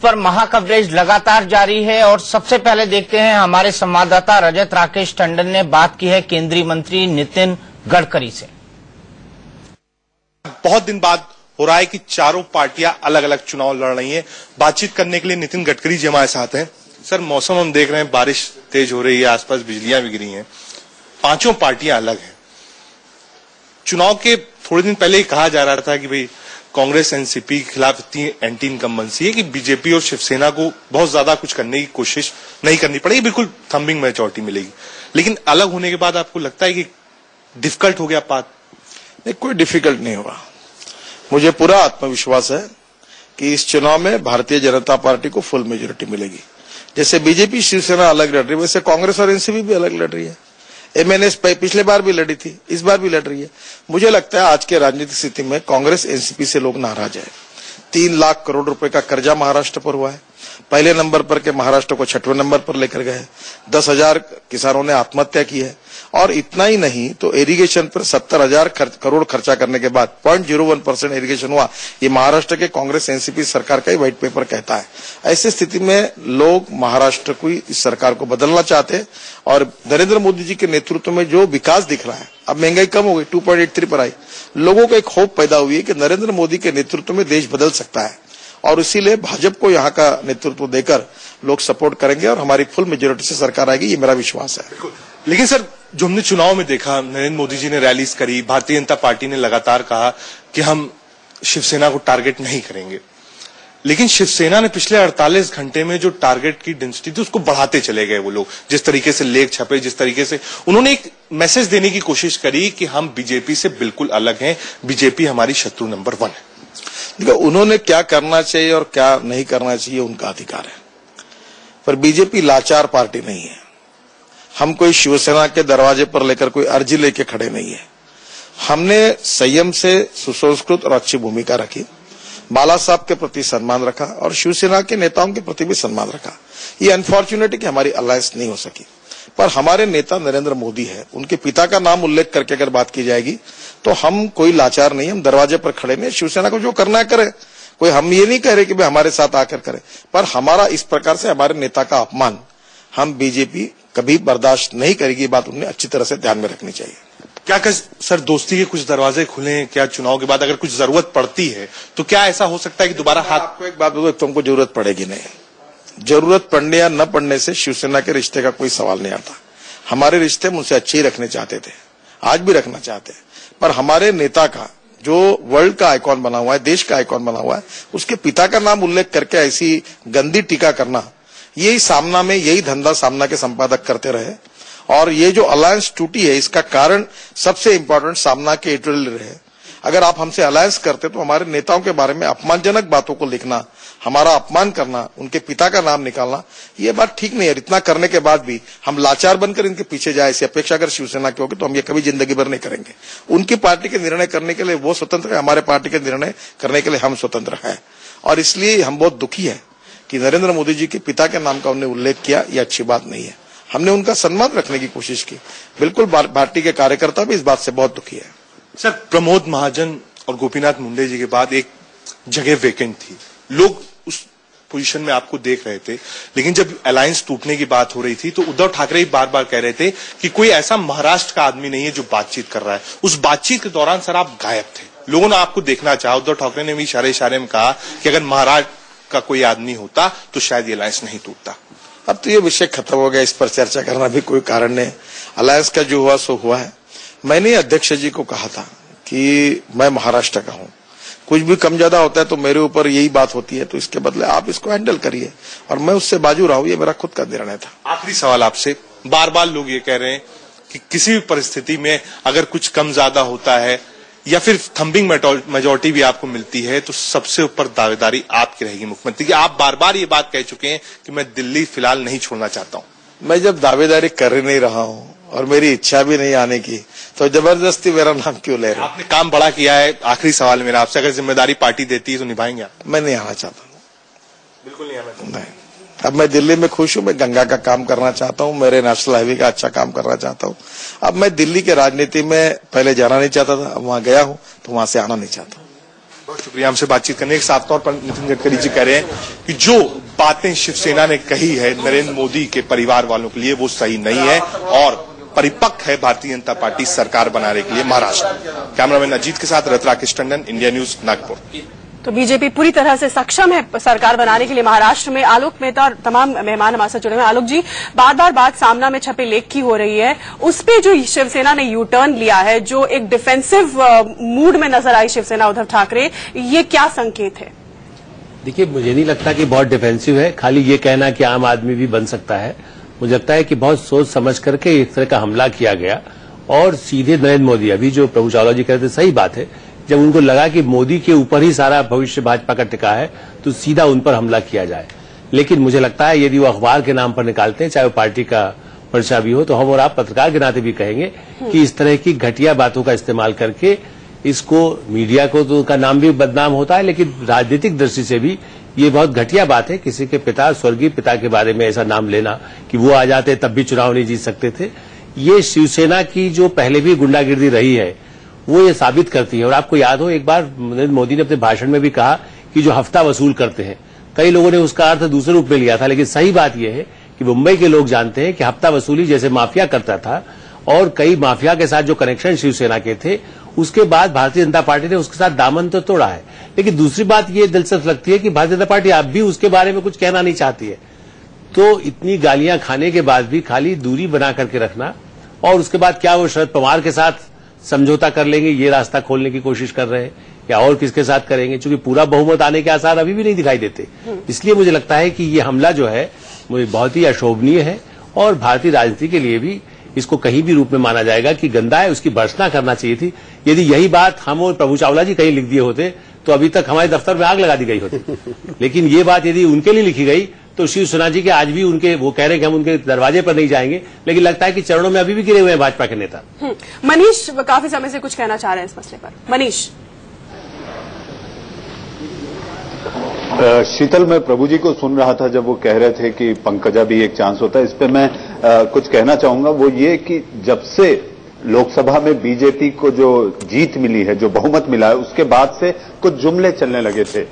पर महाकवरेज लगातार जारी है और सबसे पहले देखते हैं हमारे संवाददाता रजत राकेश टंडन ने बात की है केंद्रीय मंत्री नितिन गडकरी से। बहुत दिन बाद हो रहा है कि चारों पार्टियां अलग अलग चुनाव लड़ रही हैं। बातचीत करने के लिए नितिन गडकरी जी हमारे साथ हैं। सर, मौसम हम देख रहे हैं, बारिश तेज हो रही है, आसपास बिजलियां भी गिरी हैं, पांचों पार्टियां अलग हैं। चुनाव के थोड़े दिन पहले ही कहा जा रहा था कि भाई कांग्रेस एनसीपी के खिलाफ इतनी एंटी इनकम्बेंसी है कि बीजेपी और शिवसेना को बहुत ज्यादा कुछ करने की कोशिश नहीं करनी पड़ेगी, बिल्कुल थंबिंग मेजॉरिटी मिलेगी। लेकिन अलग होने के बाद आपको लगता है कि डिफिकल्ट हो गया पाथ? नहीं, कोई डिफिकल्ट नहीं होगा। मुझे पूरा आत्मविश्वास है कि इस चुनाव में भारतीय जनता पार्टी को फुल मेजोरिटी मिलेगी। जैसे बीजेपी शिवसेना अलग लड़ रही है, वैसे कांग्रेस और एनसीपी भी अलग लड़ रही है। एमएनएस पिछले बार भी लड़ी थी, इस बार भी लड़ रही है। मुझे लगता है आज के राजनीतिक स्थिति में कांग्रेस एनसीपी से लोग नाराज है। 3 लाख करोड़ रुपए का कर्जा महाराष्ट्र पर हुआ है। पहले नंबर पर के महाराष्ट्र को 6वें नंबर पर लेकर गए। 10,000 किसानों ने आत्महत्या की है। और इतना ही नहीं तो इरिगेशन पर 70,000 करोड़ खर्चा करने के बाद 0.01% इरिगेशन हुआ। ये महाराष्ट्र के कांग्रेस एनसीपी सरकार का ही व्हाइट पेपर कहता है। ऐसी स्थिति में लोग महाराष्ट्र को इस सरकार को बदलना चाहते हैं और नरेंद्र मोदी जी के नेतृत्व में जो विकास दिख रहा है, अब महंगाई कम हो गई, 2.83 पर आई। लोगों को एक होप पैदा हुई है कि नरेंद्र मोदी के नेतृत्व में देश बदल सकता है और इसीलिए भाजपा को यहाँ का नेतृत्व देकर लोग सपोर्ट करेंगे और हमारी फुल मेजोरिटी से सरकार आएगी, ये मेरा विश्वास है। लेकिन सर, जो हमने चुनाव में देखा, नरेंद्र मोदी जी ने रैलीज करी, भारतीय जनता पार्टी ने लगातार कहा कि हम शिवसेना को टारगेट नहीं करेंगे। लेकिन शिवसेना ने पिछले 48 घंटे में जो टारगेट की डेंसिटी थी उसको बढ़ाते चले गए वो लोग। जिस तरीके से लेख छपे, जिस तरीके से उन्होंने एक मैसेज देने की कोशिश करी कि हम बीजेपी से बिल्कुल अलग हैं, बीजेपी हमारी शत्रु नंबर 1 है। देखो, उन्होंने क्या करना चाहिए और क्या नहीं करना चाहिए उनका अधिकार है, पर बीजेपी लाचार पार्टी नहीं है। हम कोई शिवसेना के दरवाजे पर लेकर कोई अर्जी लेके खड़े नहीं है। हमने संयम से सुसंस्कृत और अच्छी भूमिका रखी, बाला साहब के प्रति सम्मान रखा और शिवसेना के नेताओं के प्रति भी सम्मान रखा। ये अनफॉर्चुनेट है कि हमारी अलायंस नहीं हो सकी, पर हमारे नेता नरेंद्र मोदी है, उनके पिता का नाम उल्लेख करके अगर बात की जाएगी तो हम कोई लाचार नहीं, हम दरवाजे पर खड़े नहीं। शिवसेना को जो करना है करे, कोई हम ये नहीं कह रहे कि भाई हमारे साथ आकर करे, पर हमारा इस प्रकार से हमारे नेता का अपमान हम बीजेपी कभी बर्दाश्त नहीं करेगी। बात उन्हें अच्छी तरह से ध्यान में रखनी चाहिए। क्या सर, दोस्ती के कुछ दरवाजे खुले क्या चुनाव के बाद? अगर कुछ जरूरत पड़ती है तो क्या ऐसा हो सकता है कि दोबारा हाथ? आपको एक बात बताऊं, तुमको जरूरत पड़ेगी नहीं। जरूरत पड़ने या न पड़ने से शिवसेना के रिश्ते का कोई सवाल नहीं आता। हमारे रिश्ते हम उनसे अच्छे ही रखने चाहते थे, आज भी रखना चाहते हैं, पर हमारे नेता का जो वर्ल्ड का आइकॉन बना हुआ है, देश का आइकॉन बना हुआ है, उसके पिता का नाम उल्लेख करके ऐसी गंदी टीका करना, यही सामना में यही धंधा सामना के संपादक करते रहे। और ये जो अलायंस टूटी है, इसका कारण सबसे इंपॉर्टेंट सामना के एडिटोरियल रहे। अगर आप हमसे अलायंस करते तो हमारे नेताओं के बारे में अपमानजनक बातों को लिखना, हमारा अपमान करना, उनके पिता का नाम निकालना, ये बात ठीक नहीं है। इतना करने के बाद भी हम लाचार बनकर इनके पीछे जाए, ऐसी अपेक्षा अगर शिवसेना की होगी तो हम ये कभी जिंदगी भर नहीं करेंगे। उनकी पार्टी के निर्णय करने के लिए वो स्वतंत्र है, हमारे पार्टी के निर्णय करने के लिए हम स्वतंत्र हैं। और इसलिए हम बहुत दुखी है कि नरेंद्र मोदी जी के पिता के नाम का उन्होंने उल्लेख किया, ये अच्छी बात नहीं है। हमने उनका सम्मान रखने की कोशिश की। बिल्कुल पार्टी के कार्यकर्ता भी इस बात से बहुत दुखी है। सर, प्रमोद महाजन और गोपीनाथ मुंडे जी के बाद एक जगह वेकेंट थी, लोग उस पोजीशन में आपको देख रहे थे। लेकिन जब अलायंस टूटने की बात हो रही थी तो उद्धव ठाकरे बार बार कह रहे थे कि कोई ऐसा महाराष्ट्र का आदमी नहीं है जो बातचीत कर रहा है। उस बातचीत के दौरान सर आप गायब थे, लोगों ने आपको देखना चाहा। उद्धव ठाकरे ने भी इशारे में कहा कि अगर महाराष्ट्र का कोई आदमी होता तो शायद ये अलायंस नहीं टूटता। अब तो ये विषय खत्म हो गया, इस पर चर्चा करना भी कोई कारण नहीं। अलायंस का जो हुआ सो हुआ है। मैंने अध्यक्ष जी को कहा था कि मैं महाराष्ट्र का हूं, कुछ भी कम ज्यादा होता है तो मेरे ऊपर यही बात होती है, तो इसके बदले आप इसको हैंडल करिए और मैं उससे बाजू रहा हूं। ये मेरा खुद का निर्णय था। आखिरी सवाल आपसे, बार बार लोग ये कह रहे हैं कि किसी भी परिस्थिति में अगर कुछ कम ज्यादा होता है या फिर थंबिंग मेजॉरिटी भी आपको मिलती है तो सबसे ऊपर दावेदारी आपकी रहेगी मुख्यमंत्री की। आप बार बार ये बात कह चुके हैं कि मैं दिल्ली फिलहाल नहीं छोड़ना चाहता हूं। मैं जब दावेदारी कर ही नहीं रहा हूं और मेरी इच्छा भी नहीं आने की, तो जबरदस्ती मेरा नाम क्यों ले रहे? आपने काम बड़ा किया है। आखिरी सवाल मेरा आपसे, अगर जिम्मेदारी पार्टी देती है तो निभाएंगे आप? मैं नहीं आना चाहता हूँ, बिल्कुल नहीं आना चाहता। नहीं, अब मैं दिल्ली में खुश हूं। मैं गंगा का काम करना चाहता हूं, मेरे नेशनल हाईवे का अच्छा काम करना चाहता हूं। अब मैं दिल्ली के राजनीति में पहले जाना नहीं चाहता था, अब वहां गया हूं तो वहां से आना नहीं चाहता हूं। शुक्रिया हमसे बातचीत करने के। साफ तौर पर नितिन गडकरी जी कह रहे हैं कि जो बातें शिवसेना ने कही है नरेंद्र मोदी के परिवार वालों के लिए वो सही नहीं है और परिपक्व है भारतीय जनता पार्टी सरकार बनाने के लिए महाराष्ट्र। कैमरामैन अजीत के साथ रजत राकेश टंडन, इंडिया न्यूज, नागपुर। तो बीजेपी पूरी तरह से सक्षम है सरकार बनाने के लिए महाराष्ट्र में। आलोक मेहता और तमाम मेहमान हमारे साथ जुड़े हुए हैं। आलोक जी, बार बार बात सामना में छपे लेख की हो रही है, उस पे जो शिवसेना ने यू टर्न लिया है, जो एक डिफेंसिव मूड में नजर आई शिवसेना उद्धव ठाकरे, ये क्या संकेत है? देखिए, मुझे नहीं लगता कि बहुत डिफेंसिव है। खाली ये कहना कि आम आदमी भी बन सकता है, मुझे लगता है कि बहुत सोच समझ करके इस तरह का हमला किया गया और सीधे नरेंद्र मोदी, अभी जो प्रभु चावला जी कहते सही बात है, जब उनको लगा कि मोदी के ऊपर ही सारा भविष्य भाजपा का टिका है तो सीधा उन पर हमला किया जाए। लेकिन मुझे लगता है यदि वो अखबार के नाम पर निकालते हैं, चाहे वो पार्टी का पर्चा भी हो, तो हम और आप पत्रकार के नाते भी कहेंगे कि इस तरह की घटिया बातों का इस्तेमाल करके इसको, मीडिया को तो का नाम भी बदनाम होता है, लेकिन राजनीतिक दृष्टि से भी ये बहुत घटिया बात है। किसी के पिता, स्वर्गीय पिता के बारे में ऐसा नाम लेना कि वो आ जाते तब भी चुनाव नहीं जीत सकते थे, ये शिवसेना की जो पहले भी गुंडागिर्दी रही है वो ये साबित करती है। और आपको याद हो, एक बार नरेंद्र मोदी ने अपने भाषण में भी कहा कि जो हफ्ता वसूल करते हैं, कई लोगों ने उसका अर्थ दूसरे रूप में लिया था, लेकिन सही बात यह है कि मुंबई के लोग जानते हैं कि हफ्ता वसूली जैसे माफिया करता था और कई माफिया के साथ जो कनेक्शन शिवसेना के थे, उसके बाद भारतीय जनता पार्टी ने उसके साथ दामन तो तोड़ा है। लेकिन दूसरी बात यह दिलचस्प लगती है कि भारतीय जनता पार्टी अब भी उसके बारे में कुछ कहना नहीं चाहती है। तो इतनी गालियां खाने के बाद भी खाली दूरी बना करके रखना और उसके बाद क्या वो शरद पवार के साथ समझौता कर लेंगे, ये रास्ता खोलने की कोशिश कर रहे हैं, या और किसके साथ करेंगे, क्योंकि पूरा बहुमत आने के आसार अभी भी नहीं दिखाई देते। इसलिए मुझे लगता है कि ये हमला जो है मुझे बहुत ही अशोभनीय है और भारतीय राजनीति के लिए भी इसको कहीं भी रूप में माना जाएगा कि गंदा है, उसकी भर्त्सना करना चाहिए थी। यदि यही बात हम और प्रभु चावला जी कहीं लिख दिए होते तो अभी तक हमारे दफ्तर में आग लगा दी गई होती। लेकिन ये बात यदि उनके लिए लिखी गई तो शिवसेना जी के आज भी उनके, वो कह रहे हैं कि हम उनके दरवाजे पर नहीं जाएंगे, लेकिन लगता है कि चरणों में अभी भी गिरे हुए हैं भाजपा के नेता। मनीष काफी समय से कुछ कहना चाह रहे हैं इस मसले पर। मनीष। शीतल, मैं प्रभु जी को सुन रहा था जब वो कह रहे थे कि पंकजा भी एक चांस होता है। इस पे मैं कुछ कहना चाहूंगा, वो ये कि जब से लोकसभा में बीजेपी को जो जीत मिली है, जो बहुमत मिला है, उसके बाद से कुछ जुमले चलने लगे थे।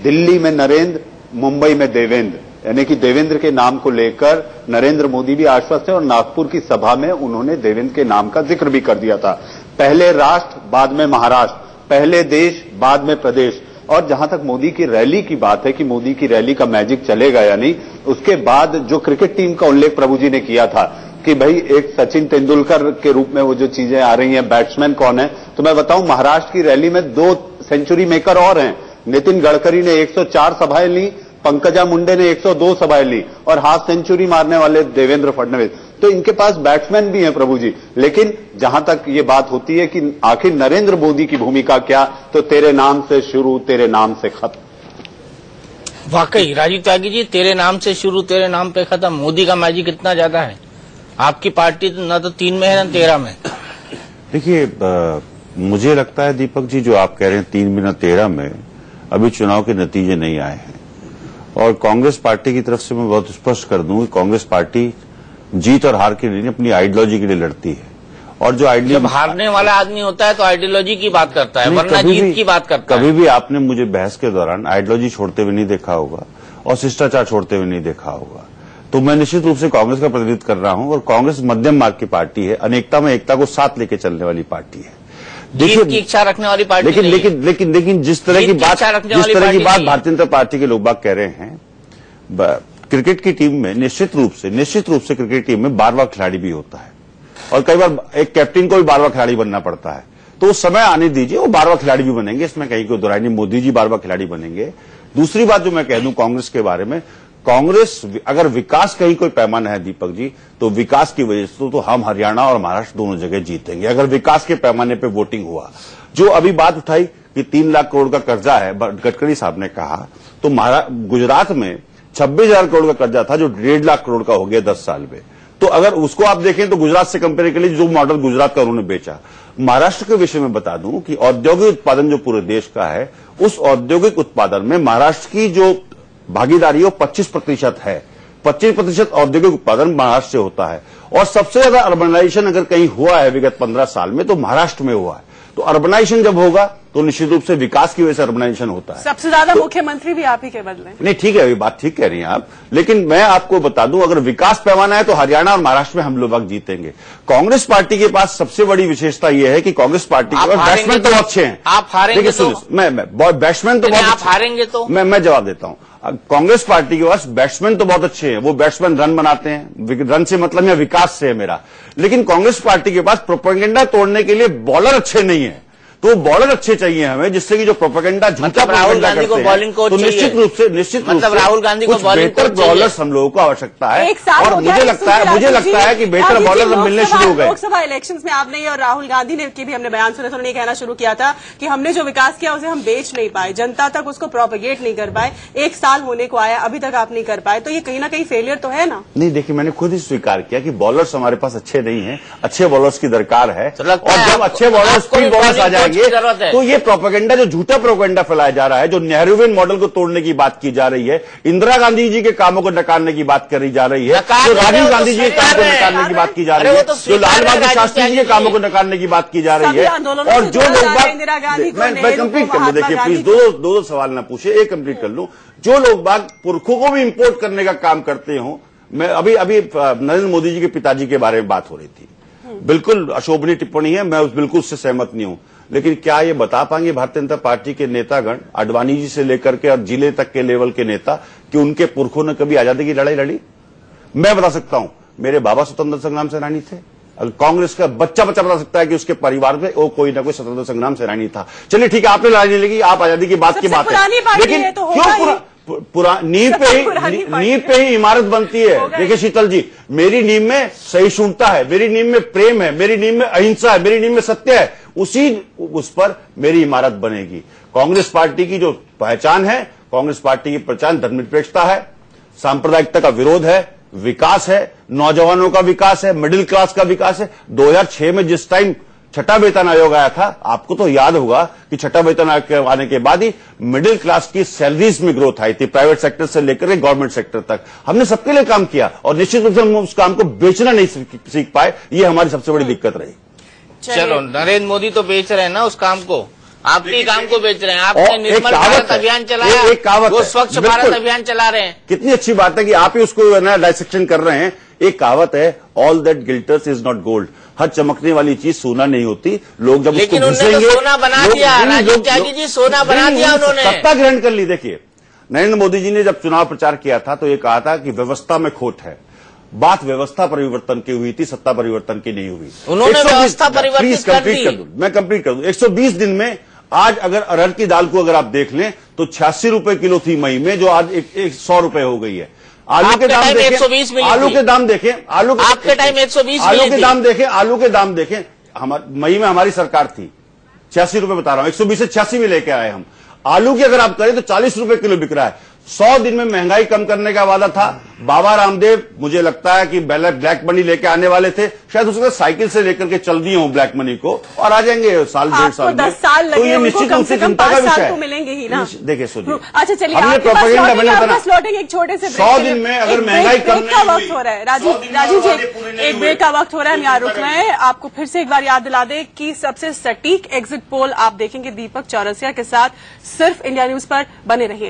दिल्ली में नरेंद्र, मुंबई में देवेंद्र, यानी कि देवेंद्र के नाम को लेकर नरेंद्र मोदी भी आश्वस्त है और नागपुर की सभा में उन्होंने देवेंद्र के नाम का जिक्र भी कर दिया था। पहले राष्ट्र, बाद में महाराष्ट्र, पहले देश, बाद में प्रदेश। और जहां तक मोदी की रैली की बात है कि मोदी की रैली का मैजिक चलेगा या नहीं, उसके बाद जो क्रिकेट टीम का उल्लेख प्रभु जी ने किया था कि भाई एक सचिन तेंदुलकर के रूप में वो जो चीजें आ रही हैं, बैट्समैन कौन है, तो मैं बताऊं महाराष्ट्र की रैली में 2 सेंचुरी मेकर और हैं। नितिन गडकरी ने 104 सभाएं ली, पंकजा मुंडे ने 102 सभाएं ली और हाफ सेंचुरी मारने वाले देवेंद्र फडणवीस। तो इनके पास बैट्समैन भी हैं प्रभु जी। लेकिन जहां तक ये बात होती है कि आखिर नरेंद्र मोदी की भूमिका क्या, तो तेरे नाम से शुरू, तेरे नाम से खत्म। वाकई राजीव त्यागी जी, तेरे नाम से शुरू, तेरे नाम पे खत्म। मोदी का मैजिक इतना ज्यादा है। आपकी पार्टी न तो 3 में है न 13 में। देखिए, मुझे लगता है दीपक जी, जो आप कह रहे हैं 3 में न 13 में, अभी चुनाव के नतीजे नहीं आए हैं। और कांग्रेस पार्टी की तरफ से मैं बहुत स्पष्ट कर दूं कि कांग्रेस पार्टी जीत और हार के लिए नहीं, अपनी आइडियोलॉजी के लिए लड़ती है। और जो आइडियोलॉजी, जब हारने वाला आदमी होता है तो आइडियोलॉजी की बात करता है, वरना जीत की बात करता है। कभी भी आपने मुझे बहस के दौरान आइडियोलॉजी छोड़ते हुए नहीं देखा होगा और शिष्टाचार छोड़ते हुए नहीं देखा होगा। तो मैं निश्चित रूप से कांग्रेस का प्रतिनिधित्व कर रहा हूं और कांग्रेस मध्यम मार्ग की पार्टी है, अनेकता में एकता को साथ लेके चलने वाली पार्टी है, जीत की इच्छा रखने वाली पार्टी। लेकिन जिस तरह की बात भारतीय जनता पार्टी के लोग बाग कह रहे हैं, क्रिकेट की टीम में निश्चित रूप से क्रिकेट टीम में 12वां खिलाड़ी भी होता है और कई बार एक कैप्टन को भी 12वां खिलाड़ी बनना पड़ता है। तो उस समय आने दीजिए, वो 12वां खिलाड़ी भी बनेंगे, इसमें कहीं कोई दुराई नहीं। मोदी जी 12वां खिलाड़ी बनेंगे। दूसरी बात जो मैं कह दूं कांग्रेस के बारे में, कांग्रेस अगर विकास कहीं कोई पैमाना है दीपक जी, तो विकास की वजह से तो हम हरियाणा और महाराष्ट्र दोनों जगह जीतेंगे अगर विकास के पैमाने पर वोटिंग हुआ। जो अभी बात उठाई कि 3 लाख करोड़ का कर्जा है, गडकरी साहब ने कहा, तो गुजरात में 26,000 करोड़ का कर्जा था जो 1.5 लाख करोड़ का हो गया 10 साल में। तो अगर उसको आप देखें तो गुजरात से कंपेयर के लिए जो मॉडल गुजरात का उन्होंने बेचा। महाराष्ट्र के विषय में बता दूं कि औद्योगिक उत्पादन जो पूरे देश का है, उस औद्योगिक उत्पादन में महाराष्ट्र की जो भागीदारी वो 25% है। 25% औद्योगिक उत्पादन महाराष्ट्र से होता है और सबसे ज्यादा अर्बनाइजेशन अगर कहीं हुआ है विगत 15 साल में तो महाराष्ट्र में हुआ है। तो अर्बनाइजेशन जब होगा तो निश्चित रूप से विकास की वजह से अर्बनाइजेशन होता है। सबसे ज्यादा मुख्यमंत्री भी आप ही के बदले। नहीं, ठीक है, अभी बात ठीक कह रही हैं आप, लेकिन मैं आपको बता दूं, अगर विकास पैमाना है तो हरियाणा और महाराष्ट्र में हम लोग जीतेंगे। कांग्रेस पार्टी के पास सबसे बड़ी विशेषता यह है कि कांग्रेस पार्टी के पास बैट्समैन तो अच्छे हैं। आप हारेंगे तो बैट्समैन तो बहुत, आप हारेंगे तो मैं जवाब देता हूं। कांग्रेस पार्टी के पास बैट्समैन तो बहुत अच्छे हैं, वो बैट्समैन रन बनाते हैं, रन से मतलब या विकास से है मेरा, लेकिन कांग्रेस पार्टी के पास प्रोपेगेंडा तोड़ने के लिए बॉलर अच्छे नहीं है। तो बॉलर अच्छे चाहिए हमें, जिससे कि जो प्रोपेगेंडा झूठा राहुल गांधी को बॉलिंग कोच तो निश्चित रूप से राहुल गांधी को बेहतर बॉलर्स हम लोगों को आवश्यकता है। और मुझे लगता है कि बेहतर बॉलर मिलने शुरू हो गए। लोकसभा इलेक्शंस में आपने और राहुल गांधी ने की भी हमने बयान सुने तो उन्होंने कहना शुरू किया था कि हमने जो विकास किया उसे हम बेच नहीं पाए, जनता तक उसको प्रोपेगेट नहीं कर पाए। 1 साल होने को आया, अभी तक आप नहीं कर पाए, तो ये कहीं ना कहीं फेलियर तो है ना। नहीं, देखिए, मैंने खुद ही स्वीकार किया कि बॉलर्स हमारे पास अच्छे नहीं है, अच्छे बॉलर्स की दरकार है। और जब अच्छे बॉलर्स, स्पीड बॉलर्स आ जाएंगे तो ये प्रोपेगेंडा, जो झूठा प्रोपेगेंडा फैलाया जा रहा है, जो नेहरूवियन मॉडल को तोड़ने की बात की जा रही है, इंदिरा गांधी जी के कामों को नकारने की बात करी जा रही है, जो राजीव गांधी जी के काम को नकारने की बात की जा रही है, जो लाल बहादुर शास्त्री जी के कामों को नकारने की बात की जा रही है, और जो लोग मैं कंप्लीट कर लूं, देखिए प्लीज दो सवाल ना पूछे, एक कंप्लीट कर लूं। जो लोग बाग पुरखों को भी इंपोर्ट करने का काम करते हो, मैं अभी नरेंद्र मोदी जी के पिताजी के बारे में बात हो रही थी, बिल्कुल अशोभनीय टिप्पणी है, मैं बिल्कुल उससे सहमत नहीं हूं, लेकिन क्या ये बता पाएंगे भारतीय जनता पार्टी के नेतागण, आडवाणी जी से लेकर के और जिले तक के लेवल के नेता, कि उनके पुरखों ने कभी आजादी की लड़ाई लड़ी? मैं बता सकता हूं, मेरे बाबा स्वतंत्रता संग्राम सेनानी थे। अगर कांग्रेस का बच्चा बता सकता है कि उसके परिवार में वो कोई ना कोई स्वतंत्रता संग्राम सेनानी था। चलिए ठीक है, आपने लड़ाई नहीं लगी, आप आजादी की बात है, लेकिन क्यों नींव पे ही इमारत बनती है? देखिए शीतल जी, मेरी नींव में सहिष्णुता है, मेरी नींव में प्रेम है, मेरी नींव में अहिंसा है, मेरी नींव में सत्य है, उस पर मेरी इमारत बनेगी। कांग्रेस पार्टी की जो पहचान है, कांग्रेस पार्टी की पहचान धर्मनिरपेक्षता है, सांप्रदायिकता का विरोध है, विकास है, नौजवानों का विकास है, मिडिल क्लास का विकास है। 2006 में जिस टाइम छठा वेतन आयोग आया था, आपको तो याद होगा कि छठा वेतन आयोग आने के बाद ही मिडिल क्लास की सैलरीज में ग्रोथ आई थी, प्राइवेट सेक्टर से लेकर के गवर्नमेंट सेक्टर तक। हमने सबके लिए काम किया और निश्चित रूप से हम उस काम को बेचना नहीं सीख पाए, ये हमारी सबसे बड़ी दिक्कत रही। चलो, नरेंद्र मोदी तो बेच रहे हैं ना उस काम को, आपके काम को बेच रहे हैं। आपने निर्मल भारत अभियान चलाया, वो स्वच्छ भारत अभियान चला रहे हैं। कितनी अच्छी बात है कि आप ही उसको डाइसेक्शन कर रहे हैं। एक कहावत है, all that glitters is not gold. हर चमकने वाली चीज सोना नहीं होती। लोग जब लेकिन उसको घिसेंगे, तो सोना बना दिया, राजीव त्यागी जी सोना बना दिया उन्होंने, सत्ता ग्रहण कर ली। देखिए, नरेंद्र मोदी जी ने जब चुनाव प्रचार किया था तो ये कहा था कि व्यवस्था में खोट है। बात व्यवस्था परिवर्तन की हुई थी, सत्ता परिवर्तन की नहीं हुई। उन्होंने व्यवस्था परिवर्तित कर दी। मैं कंप्लीट कर दूं। 120 दिन में आज अगर अरहर की दाल को अगर आप देख लें तो 86 रुपए किलो थी मई में, जो आज 100 रुपए हो गई है। आलू के दाम देखें, आलू के दाम देखें, आपके टाइम 120 आलू के दाम देखें, आलू के दाम देखें। मई में हमारी सरकार थी, 86 रुपए बता रहा हूं, 120 से 86 में लेके आए हम। आलू की अगर आप करें तो 40 रुपए किलो बिक रहा है। 100 दिन में महंगाई कम करने का वादा था। बाबा रामदेव मुझे लगता है कि ब्लैक मनी लेके आने वाले थे, शायद उसके साइकिल से लेकर के चल दिए हों ब्लैक मनी को, और आ जाएंगे साल 1.5 साल में। 10 साल लगे, तो ये निश्चित रूप से चिंता का विषय है। मिलेंगे ही ना। देखिए सुनिए, अच्छा चलिए, हमने प्रोपेगेंडा बने होता ना, एक छोटे से 100 दिन में अगर महंगाई कम का वक्त हो रहा है। राजीव जी, एक ब्रेक का वक्त हो रहा है, हम यहाँ रुक रहे हैं। आपको फिर से एक बार याद दिला दें कि सबसे सटीक एग्जिट पोल आप देखेंगे दीपक चौरसिया के साथ, सिर्फ इंडिया न्यूज पर बने रहिए।